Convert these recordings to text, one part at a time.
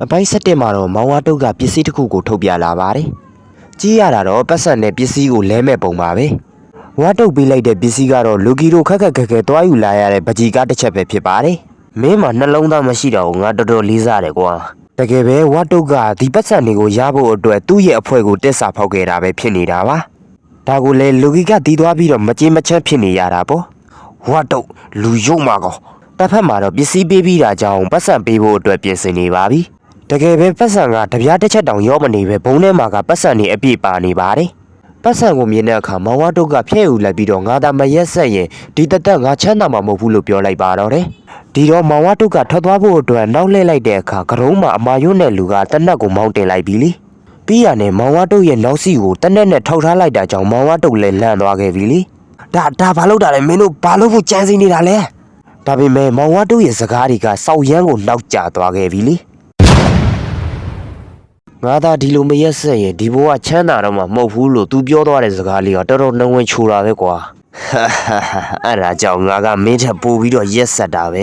အပိုင်း7မှာတော့မောင်ဝါတုတ်ကပစ္စည်းတစ်ခုကိုထုတ်ပြလာပါတယ်။ကြည့်ရတာတော့ပတ်စံနဲ့ပစ္စည်းကိုလဲမဲ့ပုံပါပဲ။ဝါတုတ်ပေးလိုက်တဲ့ပစ္စည်းကတော့လူကီတို့ခက်ခက်ခဲခဲတွားယူလာရတဲ့ပကြီးကားတစ်ချက်ပဲဖြစ်ပါတယ်။မင်းမှာနှလုံးသားမရှိတော့ဘူးငါတော်တော်လေးစားတယ်ကွာ။တကယ်ပဲဝါတုတ်ကဒီပတ်စံတွေကိုရဖို့အတွက်သူ့ရဲ့အဖွဲကိုတက်စာဖောက်ခဲ့တာပဲဖြစ်နေတာပါ။ဒါကိုလေလူကီကတီးသွားပြီးတော့မကြေးမချမ်းဖြစ်နေရတာပေါ့။ဝါတုတ်လူရုံမှာကောတစ်ဖက်မှာတော့ပစ္စည်းပေးပြီးတာကြောင့်ပတ်စံပေးဖို့အတွက်ပြင်ဆင်နေပါပြီ။တကယ်ပဲပတ်စံကတပြားတစ်ချက်တောင်ရောမနေပဲဘုံထဲမှာကပတ်စံနေအပြည့်ပါနေပါတယ်။ပတ်စံကိုမြင်တဲ့အခါမောင်ဝါတုတ်ကဖျက်ယူလိုက်ပြီးတော့ငါသာမရက်ဆက်ရင်ဒီတသက်ငါချမ်းသာမှာမဟုတ်ဘူးလို့ပြောလိုက်ပါတော့တယ်။ဒီတော့မောင်ဝါတုတ်ကထွက်သွားဖို့အတွက်နောက်လှည့်လိုက်တဲ့အခါကရုံးမှာအမာယွန်းတဲ့လူကတနက်ကိုမောင်းတင်လိုက်ပြီလေ။ပြီးရနဲ့မောင်ဝါတုတ်ရဲ့နောက်စီကိုတနက်နဲ့ထောက်ထားလိုက်တာကြောင့်မောင်ဝါတုတ်လည်းလန့်သွားခဲ့ပြီလေ။ဒါဘာလို့တာလဲမင်းတို့ဘာလို့ဖို့ကြမ်းစီနေတာလဲ။ဒါပေမဲ့မောင်ဝါတုတ်ရဲ့စကားတွေကစောက်ရမ်းကိုနောက်ကျသွားခဲ့ပြီလေ။ငါသာဒီလိုမရက်ဆက်ရင်ဒီဘဝချမ်းသာတော့မှမဟုတ်ဘူးလို့သူပြောသွားတဲ့စကားလေးကတော်တော်နှဝင်ချိုတာပဲကွာအဲ့ဒါကြောင့်ငါကမင်းထက်ပိုပြီးတော့ရက်ဆက်တာပဲ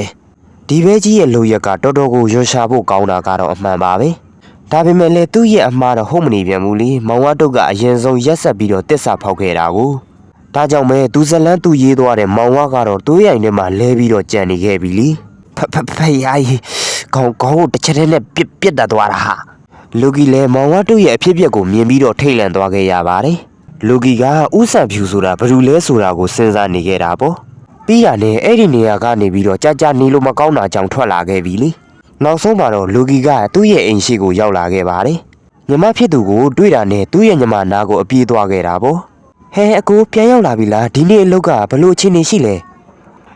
ဒီဘဲကြီးရဲ့လူရက်ကတော်တော်ကိုရွှရှာဖို့ကောင်းတာကတော့အမှန်ပါပဲဒါပေမဲ့လေသူ့ရဲ့အမှားတော့ဟုတ်မနေပြန်ဘူးလေမောင်ဝါတုတ်ကအရင်ဆုံးရက်ဆက်ပြီးတော့တစ္ဆာဖောက်ခဲ့တာကိုဒါကြောင့်ပဲသူဇလန်းသူရေးသွားတဲ့မောင်ဝါကတော့တိုးရိုင်ထဲမှာလဲပြီးတော့ကြံနေခဲ့ပြီလေဖေယားကြီးခေါင်းကိုတစ်ချက်တည်းနဲ့ပြစ်တတ်သွားတာဟာလူကီလည်းမောင်ဝါတုတ်ရဲ့အဖြစ်အပျက်ကိုမြင်ပြီးတော့ထိတ်လန့်သွားခဲ့ရပါတယ်လူကီကဥဆန်ဖြူဆိုတာဘယ်လိုလဲဆိုတာကိုစဉ်းစားနေခဲ့တာပေါ့ပြီးရနဲ့အဲ့ဒီနေရာကနေပြီးတော့ကြာနေလို့မကောင်းတာကြောင့်ထွက်လာခဲ့ပြီလေနောက်ဆုံးမှာတော့လူကီကသူ့ရဲ့အိမ်ရှိကိုရောက်လာခဲ့ပါတယ်ညီမဖြစ်သူကိုတွေ့တာနဲ့သူ့ရဲ့ညီမနာကိုအပြေးသွားခဲ့တာပေါ့ဟဲအကိုပြန်ရောက်လာပြီလားဒီနေ့အလုပ်ကဘလို့အခြေအနေရှိလဲ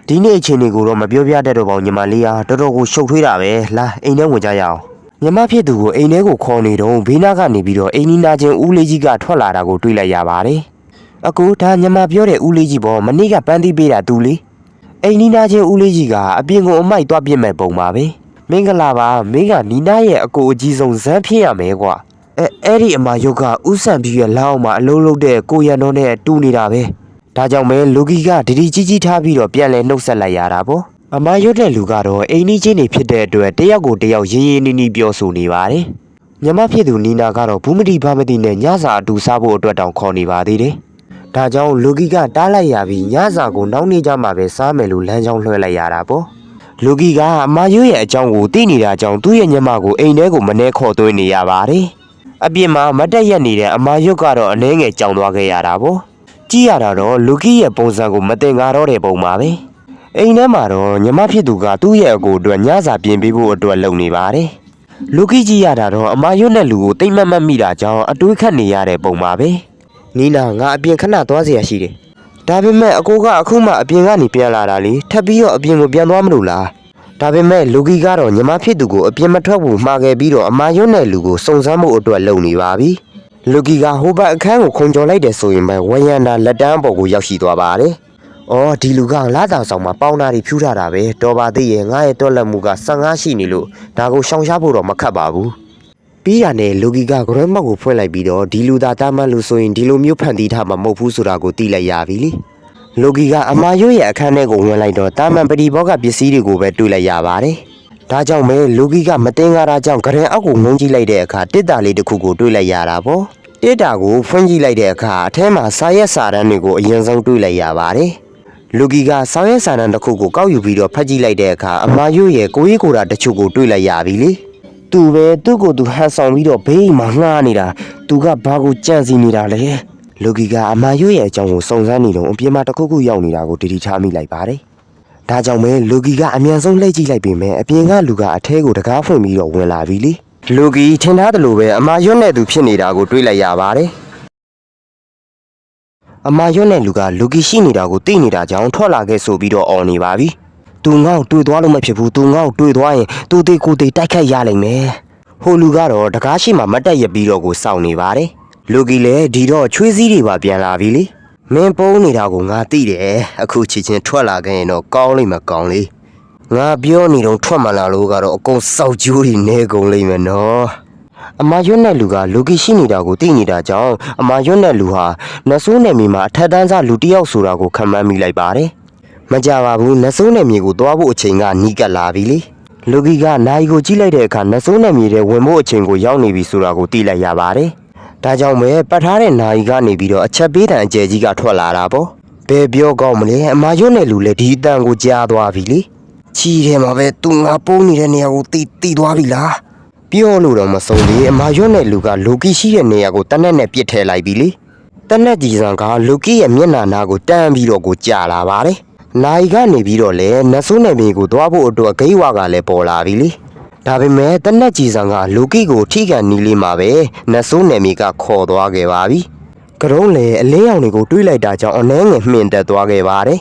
ဒီနေ့အခြေအနေကိုတော့မပြောပြတတ်တော့ပါဘူးညီမလေးဟာတော်တော်ကိုရှုပ်ထွေးတာပဲလာအိမ်ထဲဝင်ကြရအောင်ညီမဖြစ်သူကိုအိမ်ထဲကိုခေါ်နေတော့ဘေးနားကနေပြီးတော့အိမ်နီးနားချင်းဦးလေးကြီးကထွက်လာတာကိုတွေ့လိုက်ရပါတယ်အကူဒါညီမပြောတဲ့ဦးလေးကြီးပေါ့မနေ့ကပန်းသီးပေးတာသူလေအိမ်နီးနားချင်းဦးလေးကြီးကအပြင်ကိုအမိုက်သွားပြစ်မဲ့ပုံပါပဲမင်္ဂလာပါမင်းကနီနာရဲ့အကိုအကြီးဆုံးဇန်းဖြစ်ရမယ်ကွာအဲ့ဒီအမယုတ်ကဥဆန်ပြည့်ရဲ့လက်အောက်မှာအလုံးလုံးတဲ့ကိုရန်တော်နဲ့တူနေတာပဲဒါကြောင့်ပဲလူကီကဒီကြီးထားပြီးတော့ပြန်လဲနှုတ်ဆက်လိုက်ရတာပေါ့အမရွတ်တဲ့လူကတော့အိမ်နီးချင်းတွေဖြစ်တဲ့အတွက်တယောက်ကိုတယောက်ရင်းရင်းနှီးနှီးပြောဆိုနေပါတယ်ညမဖြစ်သူနီနာကတော့ဘူးမတိဘာမတိနဲ့ညစာအတူစားဖို့အတွက်တောင်ခေါ်နေပါသေးတယ်ဒါကြောင့်လူကီကတားလိုက်ရပြီးညစာကိုနောက်နေ့ကျမှပဲစားမယ်လို့လမ်းကြောင်းလွှဲလိုက်ရတာပေါ့လူကီကအမရွတ်ရဲ့အကြောင်းကိုသိနေတာကြောင့်သူ့ရဲ့ညမကိုအိမ်ထဲကိုမနှဲခေါ်သွင်းနေရပါတယ်အပြင်မှာမတက်ရက်နေတဲ့အမရွတ်ကတော့အနှဲငယ်ကြောင်သွားခဲ့ရတာပေါ့ကြည့်ရတာတော့လူကီရဲ့ပုံစံကိုမတင်ကားတော့တဲ့ပုံပါပဲအိမ်ထဲမှာတော့ညီမဖြစ်သူကသူ့ရဲ့အကိုအတွက်ညစာပြင်ပေးဖို့အတွက်လုပ်နေပါတယ်လူကီကြည့်ရတာတော့အမရွတ်တဲ့လူကိုတိတ်မတ်မိတာကြောင့်အတွေးခတ်နေရတဲ့ပုံပါပဲနီနာငါအပြင်ခဏသွားเสียရှိတယ်ဒါပေမဲ့အကိုကအခုမှအပြင်ကနေပြန်လာတာလေထပ်ပြီးတော့အပြင်ကိုပြန်သွားမလို့လားဒါပေမဲ့လူကီကတော့ညီမဖြစ်သူကိုအပြင်မထွက်ဘူးမှားခဲ့ပြီးတော့အမရွတ်တဲ့လူကိုစုံစမ်းမှုအတွက်လုပ်နေပါပြီလူကီကဟိုဘက်အခန်းကိုခုံကျော်လိုက်တယ်ဆိုရင်ပဲဝရန်တာလက်တန်းပေါ်ကိုရောက်ရှိသွားပါတယ်အော်ဒီလူကလာတာဆောင်မှာပေါင်းတာတွေဖြူးထားတာပဲတော်ပါသေးရဲ့ငါရဲ့တွက်လက်မှုက15ရှိနေလို့ဒါကိုရှောင်ရှားဖို့တော့မခက်ပါဘူးပြီးရနဲ့လူကီကဂရဲမောက်ကိုဖွင့်လိုက်ပြီးတော့ဒီလူသားတားမှန်လို့ဆိုရင်ဒီလိုမျိုးဖန်တီးထားမှာမဟုတ်ဘူးဆိုတာကိုသိလိုက်ရပြီလေလူကီကအမာရွတ်ရဲ့အခန်းထဲကိုဝင်လိုက်တော့တာမန်ပတိဘောကပစ္စည်းတွေကိုပဲတွေ့လိုက်ရပါတယ်ဒါကြောင့်ပဲလူကီကမတင်ကားတာကြောင့်ဂရဲအောက်ကိုငုံကြည့်လိုက်တဲ့အခါတစ်တာလေးတစ်ခုကိုတွေ့လိုက်ရတာပေါ့တစ်တာကိုဖွင့်ကြည့်လိုက်တဲ့အခါအထဲမှာစာရက်စာတမ်းတွေကိုအရင်ဆုံးတွေ့လိုက်ရပါတယ်လူကီကစောင်းရဲစာတမ်းတစ်ခုကိုကောက်ယူပြီးတော့ဖတ်ကြည့်လိုက်တဲ့အခါအမာရွတ်ရဲ့ကိုကြီးကိုတာတချို့ကိုတွေ့လိုက်ရပြီလေသူပဲသူ့ကိုသူဟန်ဆောင်ပြီးတော့ဘေးမှာငှားနေတာသူကဘာကိုကြံစီနေတာလဲလူကီကအမာရွတ်ရဲ့အကြောင်းကိုစုံစမ်းနေတော့အပြင်မှာတစ်ခုခုရောက်နေတာကိုတတိထားမိလိုက်ပါတယ်ဒါကြောင့်ပဲလူကီကအမြန်ဆုံးလှည့်ကြည့်လိုက်ပေမဲ့အပြင်ကလူကအထဲကိုတကားဖွင့်ပြီးတော့ဝင်လာပြီလေလူကီထင်ထားသလိုပဲအမာရွတ်နဲ့သူဖြစ်နေတာကိုတွေ့လိုက်ရပါတယ်အမရွတ်တဲ့လူကလူကီရှိနေတာကိုသိနေတာကြောင့်ထွက်လာခဲ့ဆိုပြီးတော့အော်နေပါပြီ။သူငေါ့တွေ့သွားလို့မဖြစ်ဘူး။သူငေါ့တွေ့သွားရင်သူသေးကိုသေးတိုက်ခတ်ရလိမ့်မယ်။ဟိုလူကတော့တကားရှိမှမတက်ရပြီးတော့ကိုစောင့်နေပါတယ်။လူကီလည်းဒီတော့ချွေးစည်းတွေပါပြန်လာပြီလေ။မင်းပုံးနေတာကိုငါသိတယ်။အခုချီချင်းထွက်လာခဲ့ရင်တော့ကောင်းလိမ့်မကောင်းလေ။ငါပြောနေတော့ထွက်မလာလို့ကတော့အကုန်စောက်ကျိုးတွေနေကုန်လိမ့်မယ်နော်။အမရွတ်တဲ့လူကလူကီရှိနေတာကိုသိနေတာကြောင့်အမရွတ်တဲ့လူဟာနဆိုးနယ်မြေမှာအထက်တန်းစားလူတစ်ယောက်ဆိုတာကိုခံမှန်းမိလိုက်ပါတယ်။မကြပါဘူးနဆိုးနယ်မြေကိုသွားဖို့အချိန်ကနီးကပ်လာပြီလေ လူကီကနိုင်ကိုကြည့်လိုက်တဲ့အခါနတ်ဆိုးနဲ့မြေတဲ့ဝင်ဖို့အချိန်ကိုရောက်နေပြီဆိုတာကိုသိလိုက်ရပါတယ်ဒါကြောင့်ပဲပတ်ထားတဲ့နိုင်ကနေပြီးတော့အချက်ပေးတဲ့အကျယ်ကြီးကထွက်လာတာပေါ့ဘယ်ပြောကောင်းမလဲအမရွတ်နဲ့လူလည်းဒီအတန်ကိုကြားသွားပြီလေချီထဲမှာပဲသူငါပုံးနေတဲ့နေရာကိုတီးသွားပြီလားပြောလို့တော့မဆုံးသေးအမရွတ်နဲ့လူကလူကီရှိတဲ့နေရာကိုတနက်နဲ့ပြစ်ထည့်လိုက်ပြီလေတနက်ကြီးစံကလူကီရဲ့မျက်နှာနာကိုတန်းပြီးတော့ကိုကြာလာပါတယ်နိုင်ကနေပြီးတော့လေနတ်ဆိုးနယ်မြေကိုသွားဖို့အတွက်ဂိတ်ဝါကလည်းပေါ်လာပြီလေဒါပေမဲ့တနက်ကြီးစံကလူကီကိုထိကန်နီးလေးမှာပဲနတ်ဆိုးနယ်မြေကခေါ်သွားခဲ့ပါပြီကရုံးလေအလင်းရောင်တွေကိုတွေးလိုက်တာကြောင့်အနှဲငယ်မှင်တက်သွားခဲ့ပါတယ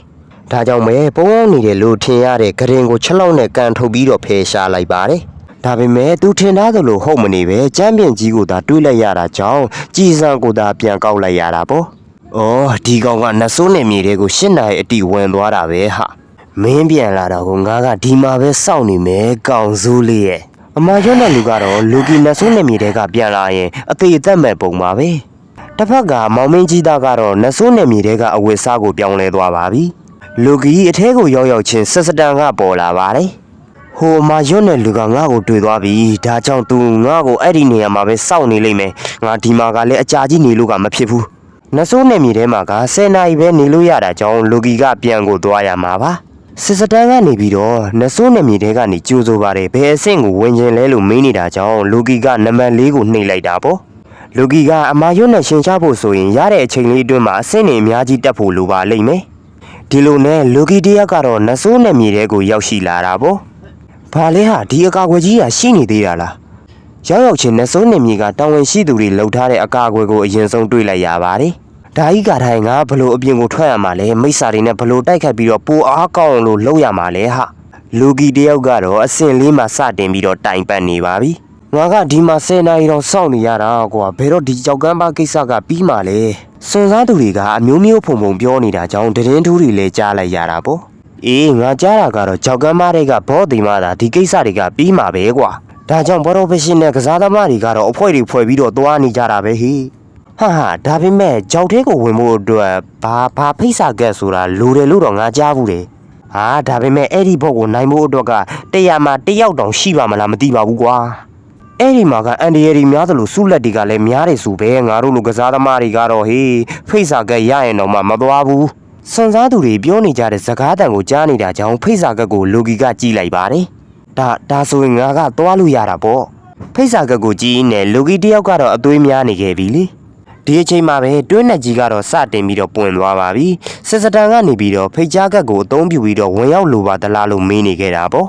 ်ဒါကြောင့်ပဲပုံအောင်နေတယ်လို့ထင်ရတဲ့ဂရင်ကိုချက်လောက်နဲ့ကန်ထုတ်ပြီးတော့ဖယ်ရှားလိုက်ပါတယ်ဒါပေမဲ့သူထင်သားသလိုဟုတ်မနေပဲကျမ်းပြင်ကြီးကိုသာတွေးလိုက်ရတာကြောင့်ကြည်စံကိုသာပြန်ကောက်လိုက်ရတာပေါ့။အော်ဒီကောင်ကနတ်ဆိုးနယ်မြေတွေကိုရှင်းနိုင်အတိဝင်သွားတာပဲဟာ။မင်းပြန်လာတော့ငါကဒီမှာပဲစောင့်နေမယ်ကောင်စိုးလေးရဲ့။အမရွတ်တဲ့လူကတော့လူကီနတ်ဆိုးနယ်မြေတွေကပြန်လာရင်အသေးအသက်မဲ့ပုံပါပဲ။တစ်ဖက်ကမောင်မင်းကြီးသားကတော့နတ်ဆိုးနယ်မြေတွေကအဝတ်စားကိုပြောင်းလဲသွားပါပြီ။လူကီအထဲကိုရောက်ချင်းဆက်စတန်ကပေါ်လာပါတယ်။ဟိုမှာရွတ်တဲ့လူကငါ့ကိုတွေ့သွားပြီဒါကြောင့်သူငါ့ကိုအဲ့ဒီနေရာမှာပဲစောင့်နေလိမ့်မယ်ငါဒီမှာကလည်းအကြာကြီးနေလို့ကမဖြစ်ဘူးနတ်ဆိုးနယ်မြေထဲမှာက10နာရီပဲနေလို့ရတာကြောင့်လူကီကပြန်ကိုသွားရမှာပါစစ်စတန်းကနေပြီးတော့နတ်ဆိုးနယ်မြေထဲကနေကြိုးစိုးပါတယ်ဘယ်အဆင့်ကိုဝင်ကျင်လဲလို့မေးနေတာကြောင့်လူကီကနံပါတ်4ကိုနှိပ်လိုက်တာပေါ့လူကီကအမာရွတ်နဲ့ရှင်ချဖို့ဆိုရင်ရတဲ့အချိန်လေးအတွင်းမှာအဆင့်တွေအများကြီးတက်ဖို့လိုပါလိမ့်မယ်ဒီလိုနဲ့လူကီတယောက်ကတော့နတ်ဆိုးနယ်မြေထဲကိုရောက်ရှိလာတာပေါ့ဘာလဲဟာဒီအကာအကွယ်ကြီးကရှိနေသေးတာလားရောက်ချင်းနတ်ဆိုးနယ်မြေကတောင်ဝင်ရှိသူတွေလှုပ်ထားတဲ့အကာအကွယ်ကိုအရင်ဆုံးတွေ့လိုက်ရပါတယ်ဒါကြီးကထိုင်ငါဘလို့အပြင်ကိုထွက်ရမှာလဲမိစ္ဆာတွေနဲ့ဘလို့တိုက်ခတ်ပြီးတော့ပိုအားကောင်းလို့လှုပ်ရမှာလဲဟာလူကီတယောက်ကတော့အစင်လေးမှာစတင်ပြီးတော့တိုင်ပတ်နေပါပြီငါကဒီမှာ10နာရီတော့စောင့်နေရတာကွာဘယ်တော့ဒီကြောက်ကမ်းပါကိစ္စကပြီးမှလဲစွန်စားသူတွေကအမျိုးမျိုးဖုံဖုံပြောနေတာကြောင့်တရင်ထူးတွေလည်းကြားလိုက်ရတာပေါ့အေးငါကြားတာကတော့ကြောက်ကမ်းပါတွေကဘောဒီမာတာဒီကိစ္စတွေကပြီးမှာပဲကွာဒါကြောင့်ပရိုဖက်ရှင်နယ်ကစားသမားတွေကတော့အဖွဲတွေဖွဲ့ပြီးတော့သွားနေကြတာပဲဟိဟာဒါပေမဲ့ကြောက်သေးကိုဝင်ဖို့အတွက်ဘာဖိတ်စာကက်ဆိုတာလိုတယ်လို့တော့ငါကြားဘူးတယ်ဟာဒါပေမဲ့အဲ့ဒီဘုတ်ကိုနိုင်ဖို့အတွက်က100မှာ1ယောက်တောင်ရှိပါမလားမသိပါဘူးကွာအဲ့ဒီမှာကအန်ဒီရီများသလိုစုလက်တွေကလည်းများတယ်ဆိုပဲငါတို့လိုကစားသမားတွေကတော့ဟေးဖိတ်စာကက်ရရင်တော့မှမသွားဘူးစွန်စားသူတွေပြောနေကြတဲ့စကားတန်ကိုကြားနေတာကြောင့်ဖိတ်စာကက်ကိုလူကီကကြည့်လိုက်ပါတယ်ဒါဆိုရင်ငါကသွားလို့ရတာပေါ့ဖိတ်စာကက်ကိုကြည့်နေလူကီတယောက်ကတော့အသွေးများနေခဲ့ပြီလေဒီအချိန်မှာပဲတွင်းနဲ့ကြီးကတော့စတင်ပြီးတော့ပွင့်သွားပါပြီစစ်စတန်ကနေပြီးတော့ဖိတ်ကြားကက်ကိုအသုံးပြုပြီးတော့ဝင်ရောက်လိုပါသလားလို့မေးနေခဲ့တာပေါ့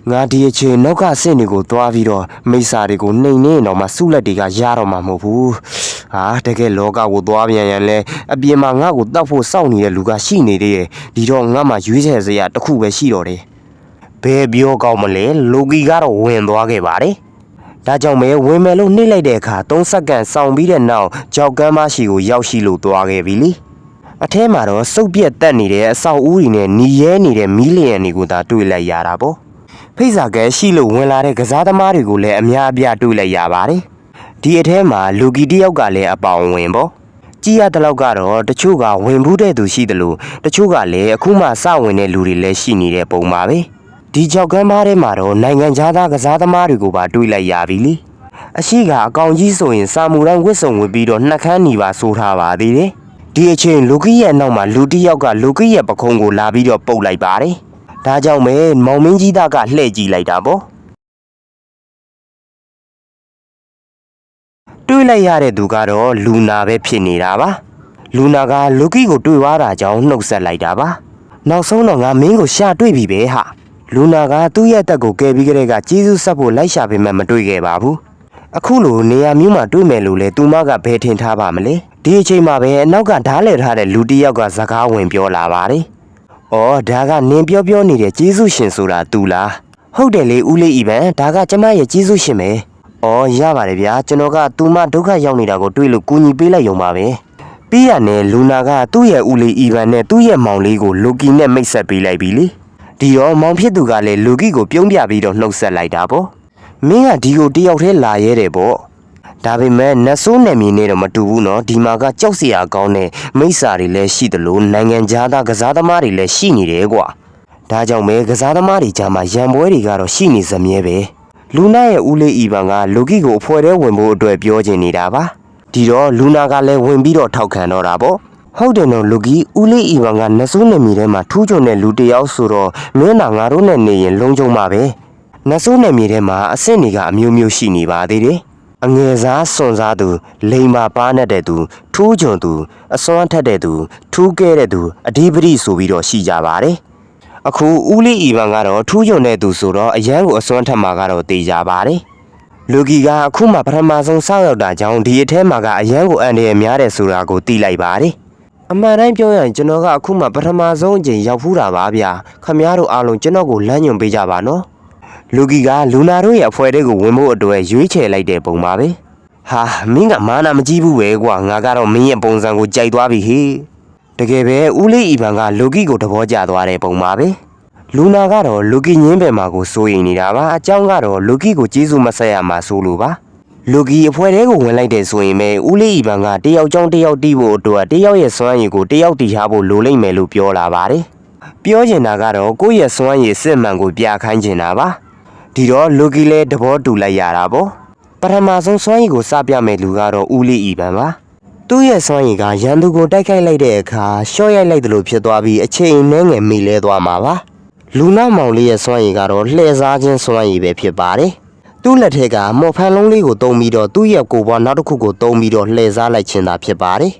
ငါဒီအချိန်နောက်ကဆင့်တွေကိုသွားပြီးတော့မိစ္ဆာတွေကိုနှိမ်နေတော့မှစုလက်တွေကရတော့မှာမဟုတ်ဘူးဟာတကယ်လောကကိုသွားပြန်ရန်လဲအပြင်မှာငါ့ကိုတောက်ဖို့စောင့်နေတဲ့လူကရှိနေသေးတယ်ဒီတော့ငါမှရွေးချယ်စရာတစ်ခုပဲရှိတော့တယ်ဘယ်ပြောကောင်းမလဲလူကီကတော့ဝင်သွားခဲ့ပါတယ်ဒါကြောင့်မဲဝင်မယ်လို့နှိမ့်လိုက်တဲ့အခါ3စက္ကန့်စောင့်ပြီးတဲ့နောက်ကြောက်ကမ်းမရှိကိုရောက်ရှိလို့သွားခဲ့ပြီလေအထဲမှာတော့စုပ်ပြက်တက်နေတဲ့အဆောက်အဦတွေနဲ့နီရဲနေတဲ့မီလီယံတွေကိုသာတွေ့လိုက်ရတာပေါ့ဖိတ်စာကဲရှိလို့ဝင်လာတဲ့ကစားသမားတွေကိုလည်းအများအပြားတွေ့လိုက်ရပါတယ်ဒီအထဲမှာလူကီတယောက်ကလည်းအပေါင်ဝင်ပေါ့ကြည်ရတဲ့လောက်ကတော့တချို့ကဝင်ဘူးတဲ့သူရှိတယ်လို့တချို့ကလည်းအခုမှစဝင်တဲ့လူတွေလည်းရှိနေတဲ့ပုံပါပဲဒီကြောက်ကမ်းပါးထဲမှာတော့နိုင်ငံသားကစားသမားတွေကိုပါတွေ့လိုက်ရပြီလေအရှိကအကောင်ကြီးဆိုရင်စာမူတိုင်းဝစ်စုံဝင်ပြီးတော့နှက်ခမ်းညီပါဆိုးထားပါသေးတယ်ဒီအချိန်လူကီရဲ့နောက်မှာလူတစ်ယောက်ကလူကီရဲ့ပခုံးကိုလာပြီးတော့ပုတ်လိုက်ပါတယ်ဒါကြောင့်ပဲမောင်မင်းကြီးသားကလှည့်ကြည့်လိုက်တာပေါ့တွေးလိုက်ရတဲ့သူကတော့လူနာပဲဖြစ်နေတာပါလူနာကလူကီကိုတွေ့သွားတာကြောင့်နှုတ်ဆက်လိုက်တာပါနောက်ဆုံးတော့ငါမင်းကိုရှာတွေ့ပြီပဲဟာလူနာကသူ့ရဲ့အသက်ကိုကယ်ပြီးကြတဲ့ကကျေးဇူးဆက်ဖို့လိုက်ရှာပေမဲ့မတွေ့ခဲ့ပါဘူးအခုလိုနေရာမျိုးမှာတွေ့မယ်လို့လဲသူမကဘယ်ထင်ထားပါမလဲဒီအချိန်မှာပဲအနောက်ကဓားလဲထားတဲ့လူတစ်ယောက်ကစကားဝင်ပြောလာပါတယ်အော်ဒါကနင်ပြောနေတဲ့ကျေးဇူးရှင်ဆိုတာသူလားဟုတ်တယ်လေဦးလေးဤပန်ဒါကကျမရဲ့ကျေးဇူးရှင်ပဲအော်ရပါတယ်ဗျာကျွန်တော်ကသူမဒုက္ခရောက်နေတာကိုတွေ့လို့ကူညီပေးလိုက်ရုံပါပဲပြီးရနဲ့လူနာကသူ့ရဲ့ဦးလေးဤပန်နဲ့သူ့ရဲ့မောင်လေးကိုလူကီနဲ့မိတ်ဆက်ပေးလိုက်ပြီလေဒီတော့မောင်ဖြစ်သူကလည်းလူကီကိုပြုံးပြပြီးတော့နှုတ်ဆက်လိုက်တာပေါ့မင်းကဒီကိုတယောက်တည်းလာရဲတယ်ပေါ့ဒါပေမဲ့နတ်ဆိုးနယ်မြေနဲ့တော့မတူဘူးနော်ဒီမှာကကြောက်စရာကောင်းတဲ့မိစ္ဆာတွေလည်းရှိတယ်လို့နိုင်ငံသားကစားသမားတွေလည်းရှိနေတယ်ကွာ ဒါကြောင့်ပဲကစားသမားတွေကြားမှာရန်ပွဲတွေကတော့ရှိနေစမြဲပဲလူနာရဲ့ဦးလေးအီဗန်ကလူကီကိုအဖွဲထဲဝင်ဖို့အတွက်ပြောချင်နေတာပါဒီတော့လူနာကလည်းဝင်ပြီးတော့ထောက်ခံတော့တာပေါ့ဟုတ်တယ်နော်လူကီဦးလေးအီဗန်ကနဆိုးနယ်မြေထဲမှာထူးချွန်တဲ့လူတစ်ယောက်ဆိုတော့မင်းနာငါတို့နဲ့နေရင်လုံးကျုံမှာပဲနဆိုးနယ်မြေထဲမှာအဆင့်တွေကအမျိုးမျိုးရှိနေပါသေးတယ်အငယ်စားစွန်စားသူလိမ်မာပါနဲ့တဲ့သူထူးချွန်သူအစွမ်းထက်တဲ့သူထူးကဲတဲ့သူအဓိပတိဆိုပြီးတော့ရှိကြပါတယ်အခုဦးလေးအီဗန်ကတော့ထူးချွန်တဲ့သူဆိုတော့အရန်ကိုအစွမ်းထက်မှာကတော့တေးကြပါတယ်လူကီကအခုမှပထမဆုံးစောက်ရောက်တာကြောင့်ဒီအထဲမှာကအရန်ကိုအန်ရများတယ်ဆိုတာကိုသိလိုက်ပါတယ်အမှန်တိုင်းပြောရင်ကျွန်တော်ကအခုမှပထမဆုံးအကြိမ်ရောက်ဖူးတာပါဗျာခမည်းတော်အားလုံးကျွန်တော်ကိုလမ်းညွှန်ပေးကြပါနော်လူကီကလူနာတို့ရဲ့အဖွဲတွေကိုဝင်ဖို့အတွက်ရွေးချယ်လိုက်တဲ့ပုံပါပဲဟာမင်းကမာနာမကြည့်ဘူးပဲကွာငါကတော့မင်းရဲ့ပုံစံကိုကြိုက်သွားပြီဟေ့တကယ်ပဲဦးလေးအီဗန်ကလူကီကိုသဘောကျသွားတဲ့ပုံပါပဲလူနာကတော့လူကီညင်းပယ်မှာကိုစိုးရိမ်နေတာပါအကြောင်းကတော့လူကီကိုကျေးဇူးမဆက်ရမှာဆိုလို့ပါလူကီအဖွဲတွေကိုဝင်လိုက်တဲ့ဆိုရင်ပဲဦးလေးအီဗန်ကတယောက်ကြောင်းတယောက်တီးဖို့အတွက်တယောက်ရဲ့စွမ်းရည်ကိုတယောက်တီးထားဖို့လိုလိမ့်မယ်လို့ပြောလာပါတယ်ပြောချင်တာကတော့ကိုယ့်ရဲ့စွမ်းရည်စစ်မှန်ကိုပြခိုင်းချင်တာပါဒီတော့လူကီလည်းသဘောတူလိုက်ရတာပေါ့ပထမဆုံးစွမ်းရည်ကိုစပြမယ်လူကတော့ဦးလေးအီဗန်ပါသူ့ရဲ့စွမ်းရည်ကရန်သူကိုတိုက်ခိုက်လိုက်တဲ့အခါရှော့ရိုက်လိုက်တယ်လို့ဖြစ်သွားပြီးအချိန်နှဲငယ်မိလဲသွားမှာပါလူနာမောင်လေးရဲ့စွမ်းရည်ကတော့လှည့်စားခြင်းစွမ်းရည်ပဲဖြစ်ပါတယ်သူ့လက်ထက်ကမော်ဖန်လုံးလေးကိုတုံးပြီးတော့သူ့ရဲ့ကိုယ်ပွားနောက်တစ်ခုကိုတုံးပြီးတော့လှည့်စားလိုက်ခြင်းသာဖြစ်ပါတယ်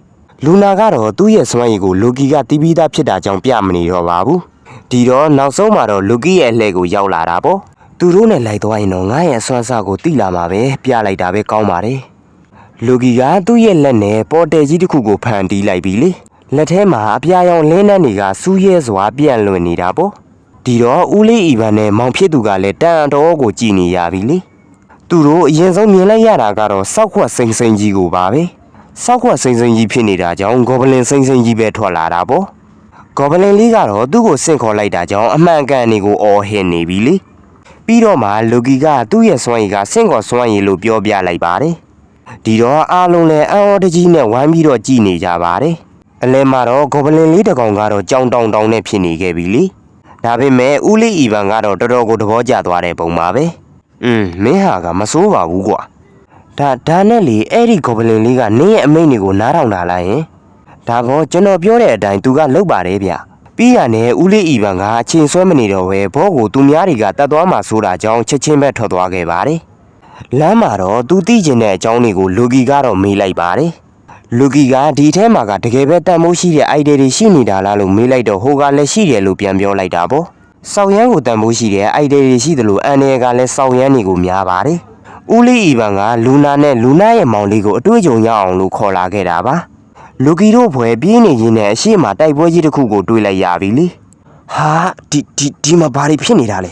လူနာကတော့သူ့ရဲ့စွမ်းရည်ကိုလူကီကတီးပြီးသားဖြစ်တာကြောင့်ပြမနေတော့ပါဘူးဒီတော့နောက်ဆုံးမှာတော့လူကီရဲ့အလှည့်ကိုရောက်လာတာပေါ့သူတို့နဲ့လိုက်သွားရင်တော့ငါရဲ့အစွမ်းစားကိုတိလာမှာပဲပြလိုက်တာပဲကောင်းပါတယ်လူကီကသူ့ရဲ့လက်နဲ့ပေါ်တယ်ကြီးတစ်ခုကိုဖန်တီးလိုက်ပြီလေလက်ထဲမှာအပြာရောင်လင်းနှန်းတွေကစူးရဲစွာပြန့်လွင့်နေတာပေါ့ဒီတော့ဦးလေးအီဗန်နဲ့မောင်ဖြစ်သူကလည်းတန်တော်ကိုကြည်နေရပြီလေသူတို့အရင်ဆုံးမြင်လိုက်ရတာကတော့စောက်ခွက်စိမ့်စိမ့်ကြီးကိုပါပဲစောက်ခွက်စိမ့်စိမ့်ကြီးဖြစ်နေတာကြောင့်ဂေါဘလင်စိမ့်စိမ့်ကြီးပဲထွက်လာတာပေါ့ဂေါဘလင်လေးကတော့သူ့ကိုဆင့်ခေါ်လိုက်တာကြောင့်အမှန်ကန်နေကိုအော်ဟစ်နေပြီလေပြီးတော့မှလူကီကသူ့ရဲ့စွမ်းရည်ကဆင့်ခေါ်စွမ်းရည်လို့ပြောပြလိုက်ပါတယ်ဒီတော့အားလုံးလည်းအံ့ဩတကြီးနဲ့ဝိုင်းပြီးတော့ကြည်နေကြပါတယ်အလဲမှာတော့ဂေါဘလင်လေးတစ်ကောင်ကတော့ကြောင်တောင်တောင်နဲ့ဖြစ်နေခဲ့ပြီလေဒါပေမဲ့ဦးလေးအီဗန်ကတော့တော်တော်ကိုသဘောကျသွားတဲ့ပုံပါပဲမင်းဟာကမစိုးပါဘူးကွာဒါနဲ့လေအဲ့ဒီဂေါဘလင်လေးကနင်းရဲ့အမိန့်တွေကိုနားထောင်တာလားဟင်ဒါကောကျွန်တော်ပြောတဲ့အတိုင်းသူကလုပ်ပါတယ်ဗျပြီးရနဲ့ဦးလေးအီဗန်ကအချိန်ဆွဲမနေတော့ဘဲဘောကိုသူများတွေကတတ်သွားမှဆိုတာကြောင့်ချက်ချင်းပဲထွက်သွားခဲ့ပါတယ်လမ်းမှာတော့သူသိကျင်တဲ့အကြောင်းတွေကိုလူကီကတော့မေးလိုက်ပါတယ်လူကီကဒီထဲမှာကတကယ်ပဲတန်မိုးရှိတဲ့ idea တွေရှိနေတာလားလို့မေးလိုက်တော့ဟိုကလည်းရှိတယ်လို့ပြန်ပြောလိုက်တာပေါ့စောက်ရမ်းကိုတန်မိုးရှိတဲ့ idea တွေရှိတယ်လို့အန်နယ်ကလည်းစောက်ရမ်းတွေကိုများပါတယ်ဦးလေးအီဗန်ကလူနာနဲ့လူနာရဲ့မောင်လေးကိုအတွေ့အကြုံရအောင်လို့ခေါ်လာခဲ့တာပါလူကီတို့ဘွယ်ပြေးနေရင်းနဲ့အရှိမတိုက်ပွဲကြီးတစ်ခုကိုတွေးလိုက်ရပြီလေဟာဒီမှာဘာတွေဖြစ်နေတာလဲ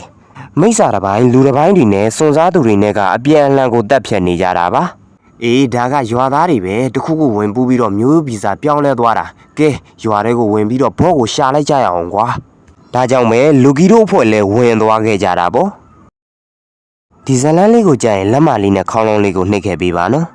မိစ္ဆာတစ်ပိုင်းလူတစ်ပိုင်းတွေနဲ့စွန်စားသူတွေနဲ့ကအပြန်အလှန်ကိုတက်ဖြတ်နေကြတာပါအေးဒါကရွာသားတွေပဲတခုခုဝင်ပူးပြီးတော့မျိုးဗီဇပြောင်းလဲသွားတာကဲရွာတွေကိုဝင်ပြီးတော့ဘောကိုရှာလိုက်ကြရအောင်ကွာဒါကြောင့်ပဲလူကီတို့အဖွဲ့လည်းဝင်သွားခဲ့ကြတာပေါ့ဒီဇလန်းလေးကိုကြာရင်လက်မလေးနဲ့ခေါင်းလုံးလေးကိုနှိပ်ခဲ့ပေးပါနော်